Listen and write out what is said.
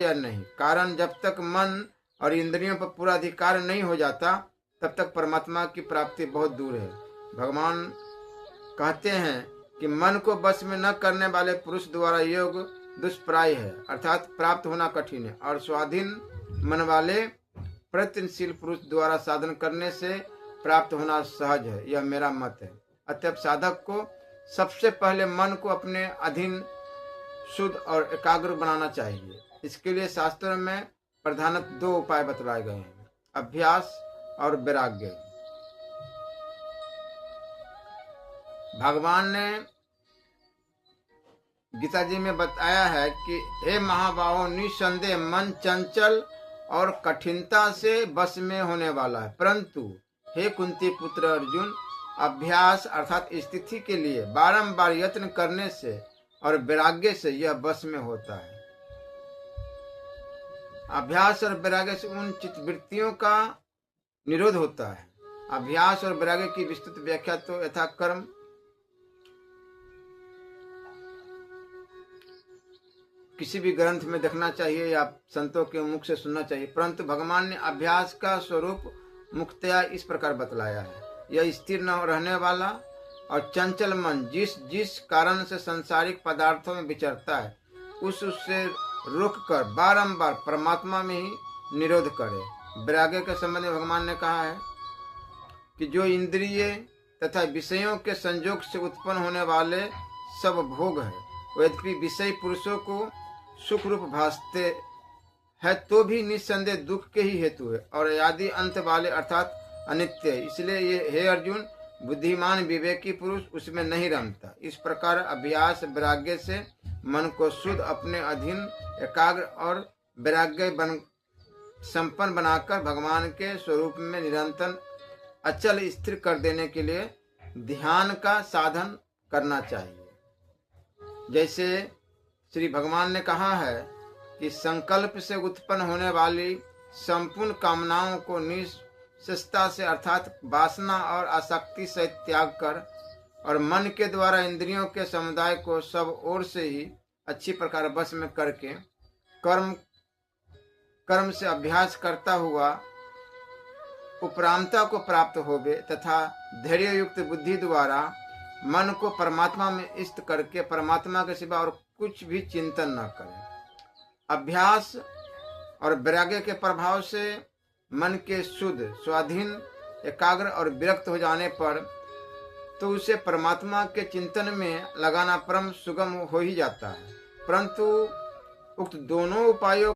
या नहीं। कारण जब तक मन और इंद्रियों पर पूरा अधिकार नहीं हो जाता तब तक परमात्मा की प्राप्ति बहुत दूर है। भगवान कहते हैं कि मन को बस में न करने वाले पुरुष द्वारा योग दुष्प्राय है, अर्थात प्राप्त होना कठिन है, और स्वाधीन मन वाले प्रयत्नशील पुरुष द्वारा साधन करने से प्राप्त होना सहज है। यह मेरा मत है। अतः साधक को सबसे पहले मन को अपने अधीन शुद्ध और एकाग्र बनाना चाहिए। इसके लिए शास्त्रों में प्रधानतः 2 उपाय बतलाए गए हैं, अभ्यास और वैराग्य। भगवान ने गीता जी में बताया है कि हे महाबाहो, निसंदेह मन चंचल और कठिनता से बस में होने वाला है, परंतु हे कुंती पुत्र अर्जुन, अभ्यास अर्थात स्थिति के लिए बारंबार यत्न करने से और वैराग्य से यह बस में होता है। अभ्यास और वैराग्य से उन चित्तवृत्तियों का निरोध होता है। अभ्यास और वैराग्य की विस्तृत व्याख्या तो यथा कर्म किसी भी ग्रंथ में देखना चाहिए या संतों के मुख से सुनना चाहिए, परंतु भगवान ने अभ्यास का स्वरूप मुख्यतया इस प्रकार बतलाया है। यह स्थिर न रहने वाला और चंचल मन जिस कारण से सांसारिक पदार्थों में विचरता है, उससे रुक कर बारंबार परमात्मा में ही निरोध करे। वैराग्य के संबंध में भगवान ने कहा है कि जो इंद्रिय तथा विषयों के संयोग से उत्पन्न होने वाले सब भोग है, यद्यपि विषय पुरुषों को सुख रूप भासते है तो भी निस्संदेह दुख के ही हेतु है और आदि अंत वाले अर्थात अनित्य है। इसलिए ये हे अर्जुन, बुद्धिमान विवेकी पुरुष उसमें नहीं रमता। इस प्रकार अभ्यास वैराग्य से मन को शुद्ध, अपने अधीन, एकाग्र और वैराग्य संपन्न बनाकर भगवान के स्वरूप में निरंतर अचल स्थिर कर देने के लिए ध्यान का साधन करना चाहिए। जैसे श्री भगवान ने कहा है कि संकल्प से उत्पन्न होने वाली संपूर्ण कामनाओं को निश्चयता से अर्थात वासना और आसक्ति से त्याग कर और मन के द्वारा इंद्रियों के समुदाय को सब ओर से ही अच्छी प्रकार बस में करके कर्म से अभ्यास करता हुआ उपरामता को प्राप्त होवे तथा धैर्य युक्त बुद्धि द्वारा मन को परमात्मा में स्थित करके परमात्मा के सिवा और कुछ भी चिंतन न करें। अभ्यास और वैराग्य के प्रभाव से मन के शुद्ध, स्वाधीन, एकाग्र और विरक्त हो जाने पर तो उसे परमात्मा के चिंतन में लगाना परम सुगम हो ही जाता है। परंतु उक्त दोनों उपायों